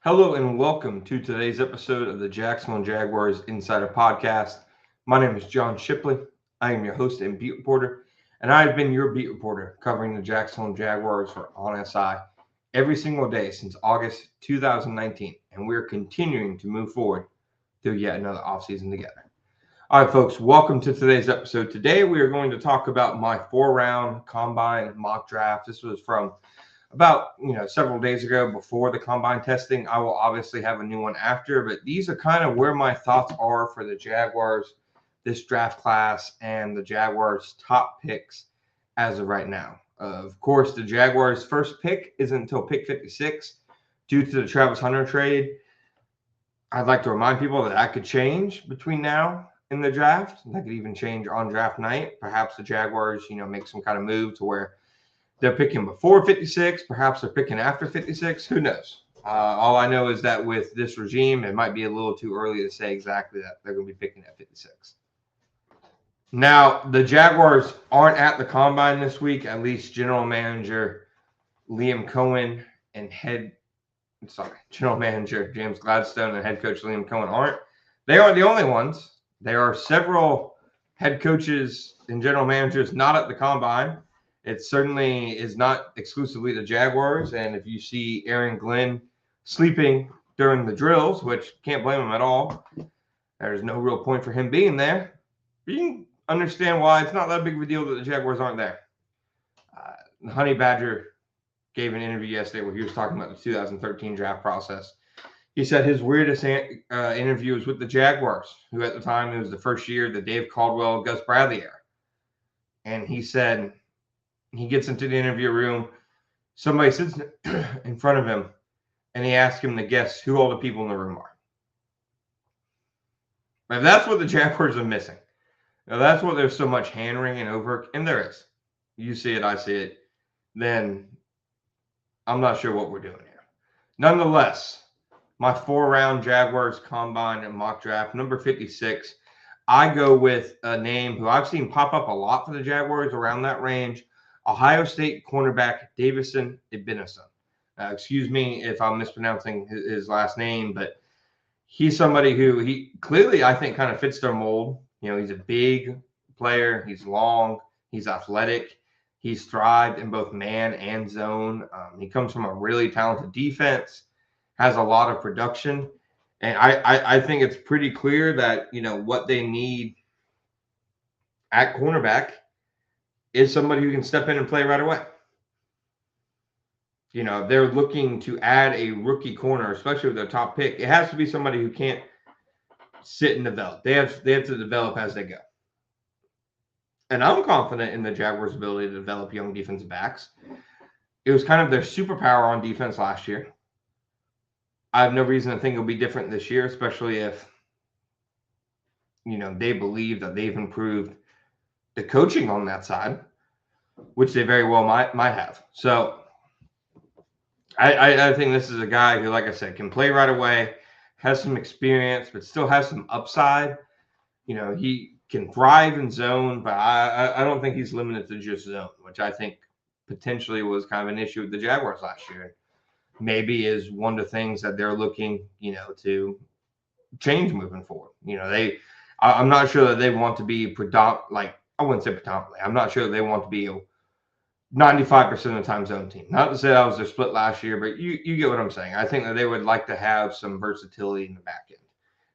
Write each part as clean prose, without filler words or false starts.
Hello and welcome to today's episode of the Jacksonville Jaguars Insider Podcast. My name is John Shipley. I am your host and beat reporter, and I have been your beat reporter covering the Jacksonville Jaguars for OnSI every single day since August 2019, and we're continuing to move forward through yet another offseason together. All right, folks, welcome to today's episode. Today we are going to talk about my 4-round combine mock draft. This was from about several days ago before the combine testing. I will obviously have a new one after, but these are kind of where my thoughts are for the Jaguars, this draft class, and the Jaguars' top picks as of right now. Of course, the Jaguars' first pick isn't until pick 56 due to the Travis Hunter trade. I'd like to remind people that could change between now and the draft. That could even change on draft night. Perhaps the Jaguars, make some kind of move to where they're picking before 56. Perhaps they're picking after 56. Who knows? All I know is that with this regime, it might be a little too early to say exactly that they're going to be picking at 56. Now, the Jaguars aren't at the combine this week. At least general manager Liam Cohen and general manager James Gladstone and head coach Liam Cohen aren't. They aren't the only ones. There are several head coaches and general managers not at the combine. It certainly is not exclusively the Jaguars. And if you see Aaron Glenn sleeping during the drills, which can't blame him at all, there's no real point for him being there. You can understand why it's not that big of a deal that the Jaguars aren't there. Honey Badger gave an interview yesterday where he was talking about the 2013 draft process. He said his weirdest interview was with the Jaguars, who at the time, it was the first year, the Dave Caldwell, Gus Bradley era. And he said he gets into the interview room, somebody sits in front of him, and he asks him to guess who all the people in the room are. But that's what the Jaguars are missing. Now, that's what there's so much hand-wringing over, and there is. You see it, I see it. Then I'm not sure what we're doing here. Nonetheless, my 4-round Jaguars combine and mock draft, number 56, I go with a name who I've seen pop up a lot for the Jaguars around that range, Ohio State cornerback Davison Igbinosun. Excuse me if I'm mispronouncing his last name, but he's somebody who he clearly, I think, kind of fits their mold. He's a big player. He's long. He's athletic. He's thrived in both man and zone. He comes from a really talented defense, has a lot of production. And I think it's pretty clear that, what they need at cornerback is somebody who can step in and play right away. If they're looking to add a rookie corner, especially with their top pick, it has to be somebody who can't sit and develop. They have to develop as they go. And I'm confident in the Jaguars' ability to develop young defensive backs. It was kind of their superpower on defense last year. I have no reason to think it'll be different this year, especially if, they believe that they've improved the coaching on that side, which they very well might have. So I think this is a guy who, like I said, can play right away, has some experience, but still has some upside. He can thrive in zone, but I don't think he's limited to just zone, which I think potentially was kind of an issue with the Jaguars last year. Maybe is one of the things that they're looking, to change moving forward. I'm not sure that they want to be I wouldn't say predominantly. I'm not sure they want to be a 95% of the time zone team. Not to say that was their split last year, but you get what I'm saying. I think that they would like to have some versatility in the back end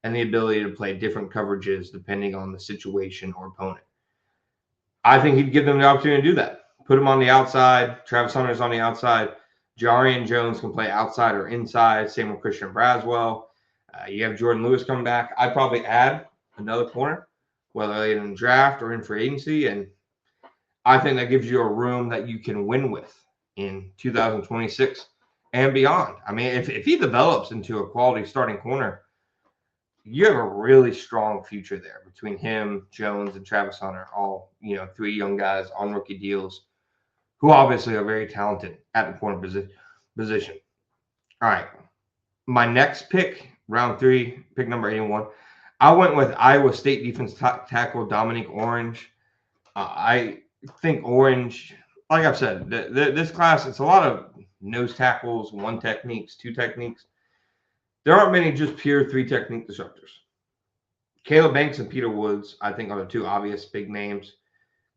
and the ability to play different coverages depending on the situation or opponent. I think he'd give them the opportunity to do that. Put him on the outside. Travis Hunter's on the outside. Jarian Jones can play outside or inside. Same with Christian Braswell. You have Jordan Lewis coming back. I'd probably add another corner, whether in the draft or in free agency. And I think that gives you a room that you can win with in 2026 and beyond. I mean, if he develops into a quality starting corner, you have a really strong future there between him, Jones, and Travis Hunter, all, 3 young guys on rookie deals who obviously are very talented at the corner position. All right. My next pick, round 3, pick number 81, I went with Iowa State defense tackle Dominique Orange. I think Orange, like I've said, this class, it's a lot of nose tackles, 1 techniques, 2 techniques. there aren't many just pure three technique disruptors. Caleb Banks and Peter Woods, I think, are the two obvious big names.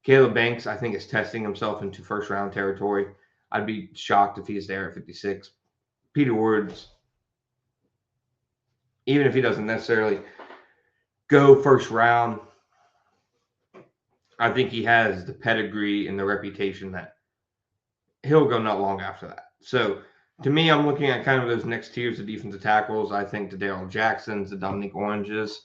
Caleb Banks, I think, is testing himself into first-round territory. I'd be shocked if he's there at 56. Peter Woods, even if he doesn't necessarily go first round, I think he has the pedigree and the reputation that he'll go not long after that. So, to me, I'm looking at kind of those next tiers of defensive tackles. I think the Darrell Jacksons, the Dominique Oranges.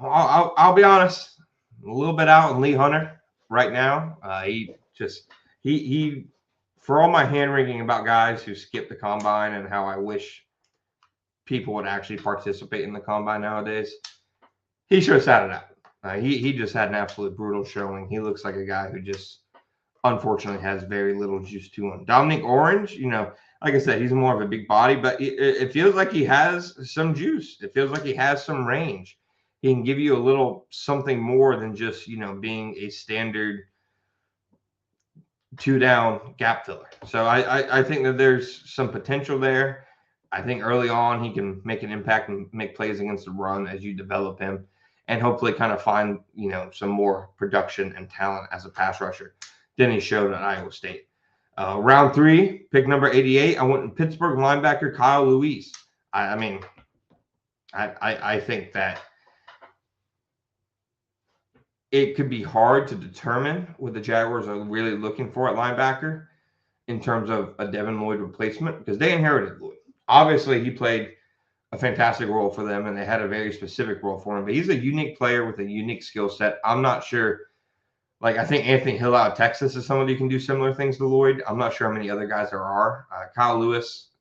I'll be honest, a little bit out on Lee Hunter right now. He for all my hand-wringing about guys who skip the combine and how I wish people would actually participate in the combine nowadays, he should have sat it out. He just had an absolute brutal showing. He looks like a guy who just unfortunately has very little juice to him. Dominique Orange, like I said, he's more of a big body, but it feels like he has some juice. It feels like he has some range. He can give you a little something more than just, being a standard two-down gap filler. So I think that there's some potential there. I think early on he can make an impact and make plays against the run as you develop him and hopefully kind of find, some more production and talent as a pass rusher than he showed at Iowa State. Round 3, pick number 88, I went in Pittsburgh linebacker Kyle Lewis. I think that it could be hard to determine what the Jaguars are really looking for at linebacker in terms of a Devin Lloyd replacement because they inherited Lloyd. Obviously, he played a fantastic role for them, and they had a very specific role for him. But he's a unique player with a unique skill set. I'm not sure. I think Anthony Hill out of Texas is somebody who can do similar things to Lloyd. I'm not sure how many other guys there are. Kyle Lewis,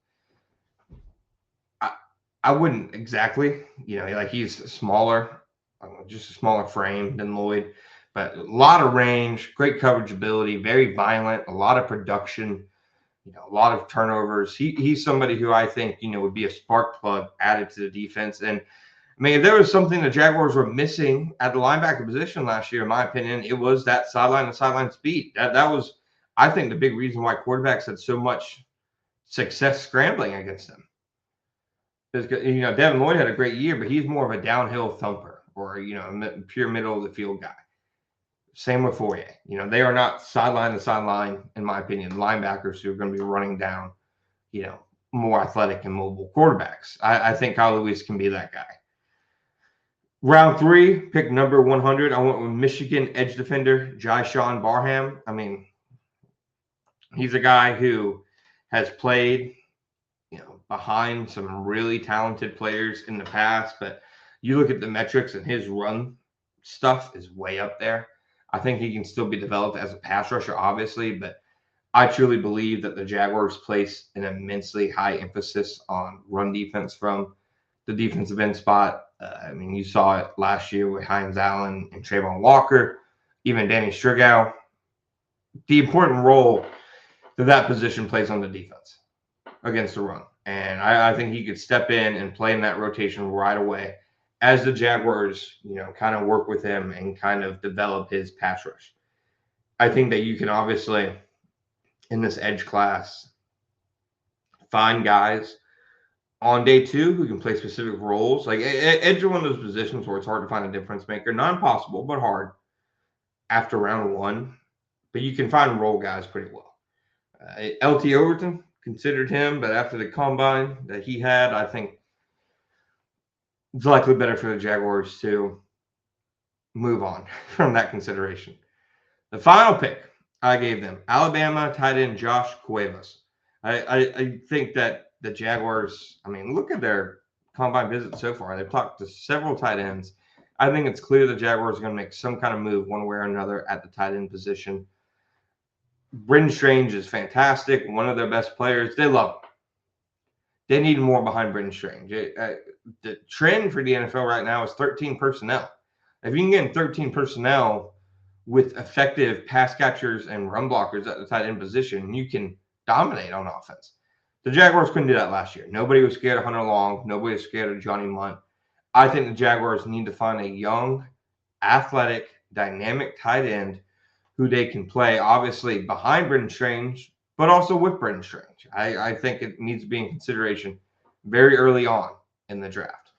I wouldn't exactly. He's smaller. Just a smaller frame than Lloyd, but a lot of range, great coverage ability, very violent, a lot of production, a lot of turnovers. He's somebody who I think, would be a spark plug added to the defense. And if there was something the Jaguars were missing at the linebacker position last year, in my opinion, it was that sideline-to-sideline speed. That was, I think, the big reason why quarterbacks had so much success scrambling against them. Because, Devin Lloyd had a great year, but he's more of a downhill thumper. Or, a pure middle of the field guy. Same with Fourier. They are not sideline to sideline, in my opinion, linebackers who are going to be running down, more athletic and mobile quarterbacks. I think Kyle Lewis can be that guy. Round 3, pick number 100. I went with Michigan edge defender Jyshawn Barham. He's a guy who has played, behind some really talented players in the past, but you look at the metrics and his run stuff is way up there. I think he can still be developed as a pass rusher, obviously, but I truly believe that the Jaguars place an immensely high emphasis on run defense from the defensive end spot. You saw it last year with Hines Allen and Trayvon Walker, even Danny Strigow. The important role that position plays on the defense against the run. And I think he could step in and play in that rotation right away as the Jaguars, kind of work with him and kind of develop his pass rush. I think that you can obviously, in this edge class, find guys on day 2 who can play specific roles. Edge is one of those positions where it's hard to find a difference maker. Not impossible, but hard after round 1. But you can find role guys pretty well. LT Overton, considered him, but after the combine that he had, I think it's likely better for the Jaguars to move on from that consideration. The final pick I gave them, Alabama tight end Josh Cuevas. I think that the Jaguars, look at their combine visit so far. They've talked to several tight ends. I think it's clear the Jaguars are going to make some kind of move one way or another at the tight end position. Brendan Strange is fantastic, one of their best players. They love him. They need more behind Brendan Strange. The trend for the NFL right now is 13 personnel. If you can get 13 personnel with effective pass catchers and run blockers at the tight end position, you can dominate on offense. The Jaguars couldn't do that last year. Nobody was scared of Hunter Long. Nobody was scared of Johnny Munt. I think the Jaguars need to find a young, athletic, dynamic tight end who they can play, obviously, behind Brendan Strange, but also with Brendan Strange. I think it needs to be in consideration very early on in the draft.